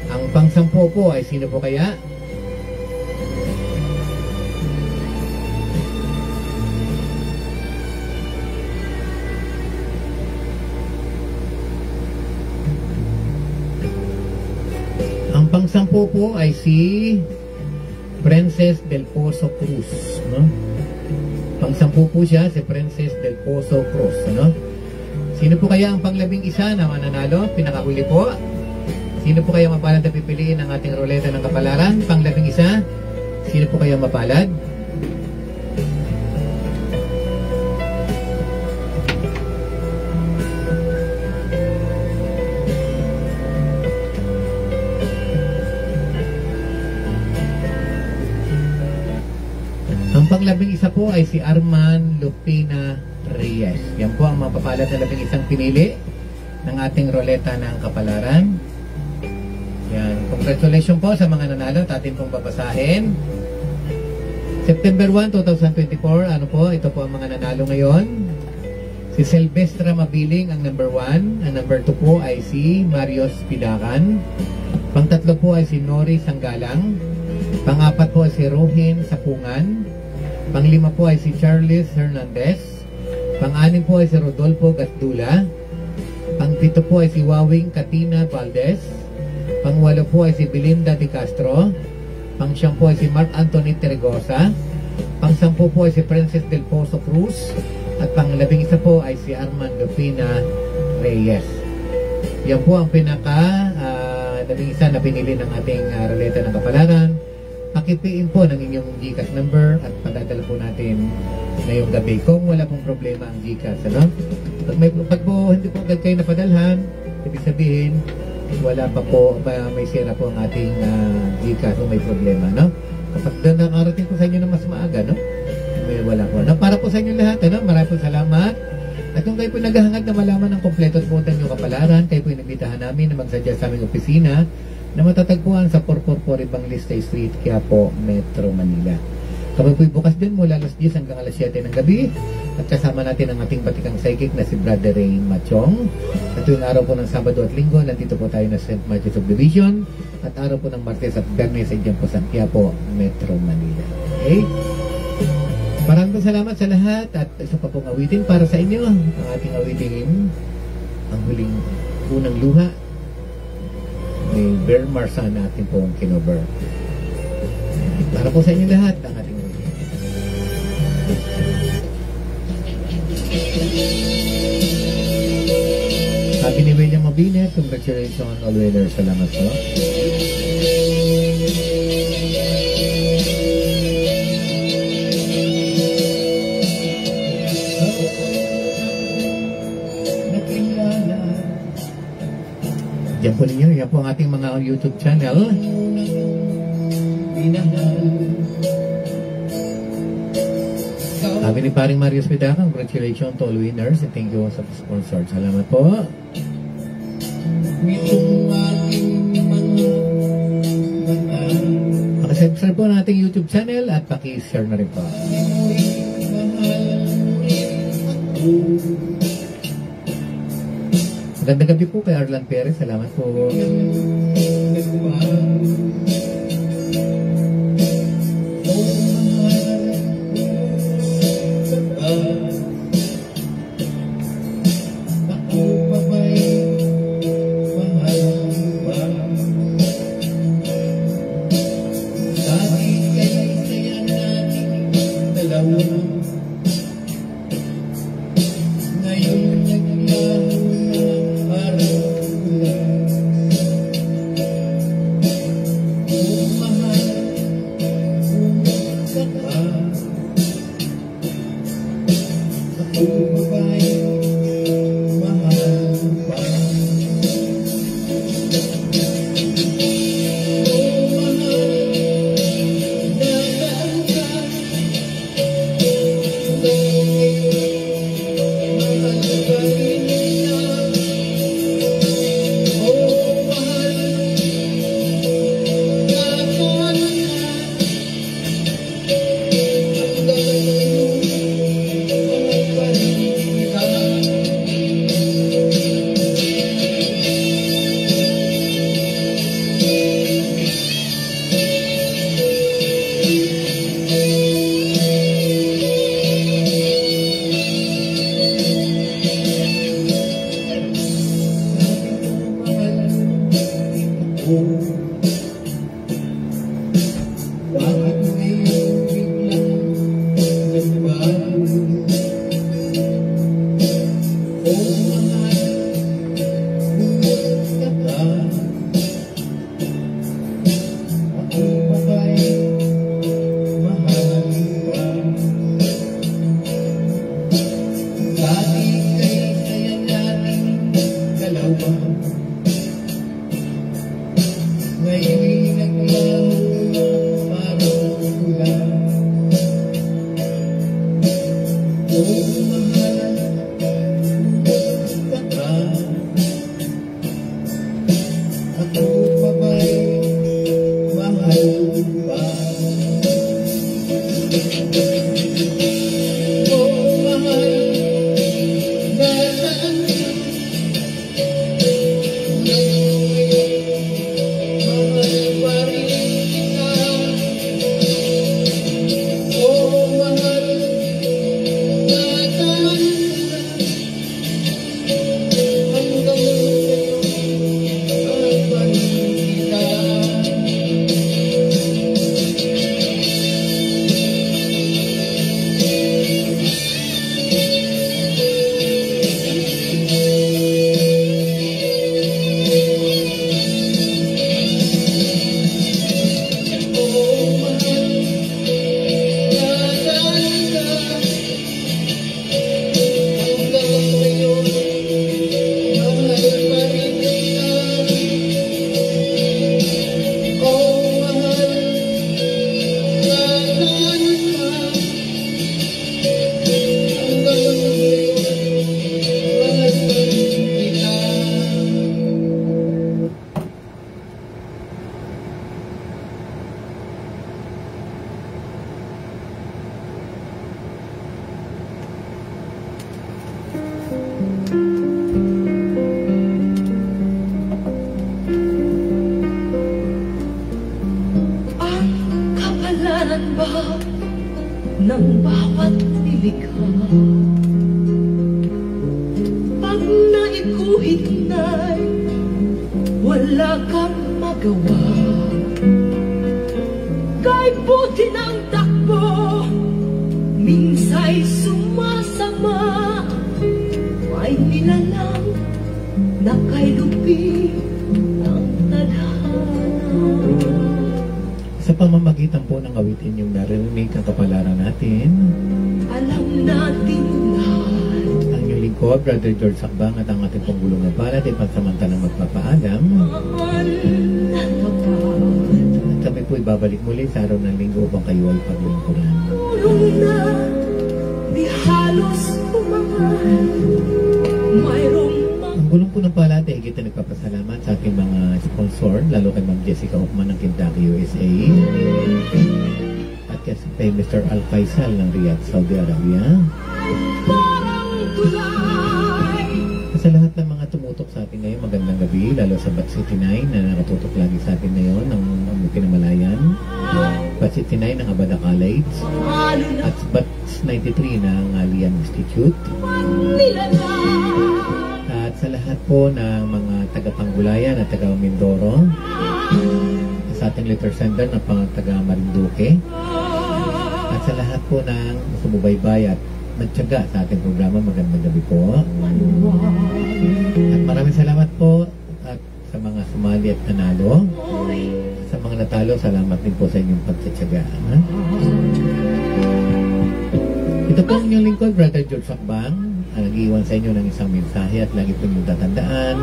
Ang pang-10 po ay sino po kaya? Ang pang-10 po ay si Princess del Pozo Cruz, no? Pang-10 po siya, si Princess del Pozo Cruz, no? Sino po kaya ang pang-11 na mananalo? Pinakahuli po. Sino po kaya mapalad na pipiliin ng ating ruleta ng kapalaran? Pang-11, sino po kaya mapalad? Ang pang-11 po ay si Arman Lupina Reyes. Yan po ang mapapalad na 11 pinili ng ating ruleta ng kapalaran. Yan. Congratulations po sa mga nanalo. Atin pong babasahin. September 1, 2024. Ano po? Ito po ang mga nanalo ngayon. Si Silvestra Mabiling ang number 1. Ang number 2 po ay si Marios Pilacan. Pang-3 po ay si Nori Sanggalang. Pang-4 po ay si Rohin Sapungan. Pang-5 po ay si Charles Hernandez. Pang-6 po ay si Rodolfo Gasdula. Pang-7 po ay si Wawing Katina Valdez. Pang-8 po ay si Belinda de Castro. Pang-9 po ay si Mark Anthony Terregosa. Pang-10 po ay si Princess del Pozo Cruz. At pang-11 po ay si Armand Lupina Reyes. Yan po ang pinaka-11 na pinili ng ating ruleta ng kapalaran. Pakipiin po ng inyong GCash number at padadala po natin ngayong gabi kung wala pong problema ang GCash, ano? Pag po hindi po agad kayo napadalhan, ibig sabihin wala pa po, may sira po ang ating GCash o may problema, no? Kapag nakarating po sa inyo na mas maaga, no? Wala po. No? Para po sa inyo lahat, ano? Maraming po salamat. At kung kayo po naghahangad na malaman ng kompleto at buong inyong kapalaran, kayo po inibitahan namin na magsadya sa aming opisina na matatagpuan sa 444 Evangelista Street, Quiapo, Metro Manila. Kami po'y bukas din mula alas 10 hanggang alas 7 ng gabi at kasama natin ang ating batikang psychic na si Brother Rain Machong. At yung araw po ng Sabado at Linggo, nandito po tayo na St. Matthew Subdivision at araw po ng Martes at Bernes ay dyan po sa Quiapo, Metro Manila. Okay? Maraming salamat sa lahat at isa pa pong awitin para sa inyo. Ang ating awitin, ang huling unang luha ni Bear Marsan natin pong kinover. Para po sa inyo lahat ang ating awitin. Sabi ni William Mabines, congratulations all winners. Salamat po. Diyan po ninyo, yan po ang ating mga YouTube channel. Sabi ni paring Marius Pidacan, congratulations to all winners and thank you sa sponsor. Salamat po. Nitong aking mga mata, Pakisubscribe po ang ating YouTube channel at pakishare na rin po. Magandang gabi po kay Arlan Perez. Salamat po. ng bawat nilikha. Pag naikuhit na'y wala kang magawa. Kay buti ng takbo, minsa'y sumasama. May nilalang na kay lupi ng tadhana. Sa pamamagitan po ng awitin yung narinig ang kapalaran natin. Alam natin lahat. Ang inyong lingkod, Brother George Sakbang at ang ating Pangulong na Balat ay pansamantalang magpapaalam. Mahal na tapat. At kami po ibabalik muli sa araw ng linggo upang kayo ay paglingkuran. Tulong na di halos umahal. Mayroong Ang gulong po ng palat ay higit na nagpapasalamat sa ating mga sponsor, lalo kay Ma'am Jessica Hoffman ng Kentucky, USA. At kay Mr. Al Faisal ng Riyadh, Saudi Arabia. Sa lahat ng mga tumutok sa atin ngayon, magandang gabi, lalo sa Bat City 9 na nakatutok lagi sa atin ngayon ng Pinamalayan, Bat City 9 ng Abada College, at Bat 93 ng Lian Institute. At sa lahat po ng mga taga-Panggulayan at taga-Mindoro, sa ating letter sender na pang taga-Marinduque, at sa lahat po ng sumubaybay at nagtyaga sa ating programa, magandang gabi po. At maraming salamat po at sa mga sumali at nanalo. Sa mga natalo, salamat din po sa inyong pagtyaga. Ito po ang inyong lingkod, Brother George Sakbang, ang nag-iwan sa inyo ng isang mensahe at lagi po inyong tatandaan,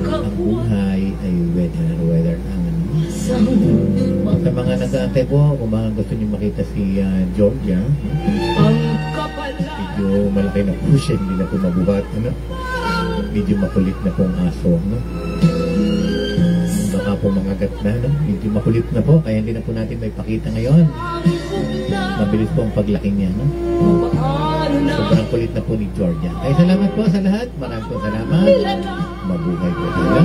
ang buhay ay weather ang sa mga nag-aantay po, kung mga gusto niyo makita si Georgia, medyo malaki na po siya, hindi na po mabuhat, ano? Medyo makulit na po ang aso, no? Baka po mangagat na, no? Medyo makulit na po, kaya hindi na po natin may pakita ngayon. Mabilis po ang paglaki niya, no? Sobrang kulit na po ni Georgia. Kaya salamat po sa lahat, maraming po salamat. Mabuhay po tayo.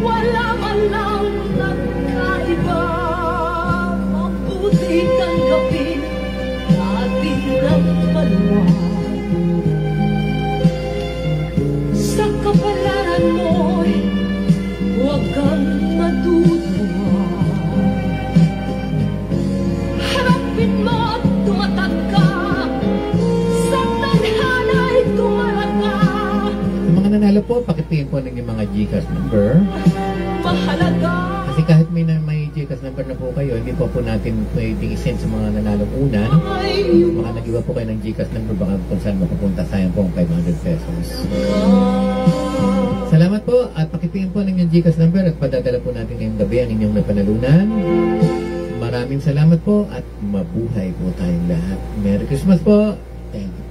Wala man lang nagkaiba, mabuti tanggapin atin ang dalawa. Sa kapalaran mo'y huwag kang matutuwa. Harapin mo at tumatag ka, sa tadhana'y tumarag ka. Nanalo po, pakipin po ng yung mga GCash number. Kasi kahit may GCash number na po kayo, hindi po natin pwedeng isend sa mga nanalong una. Baka nag-iwa po kayo ng GCash number, baka kung saan mapupunta, sayang po ang 500 pesos. Salamat po at pakipin po ng yung GCash number at padadala po natin ngayong gabi ang inyong napanalunan. Maraming salamat po at mabuhay po tayong lahat. Merry Christmas po. Thank you.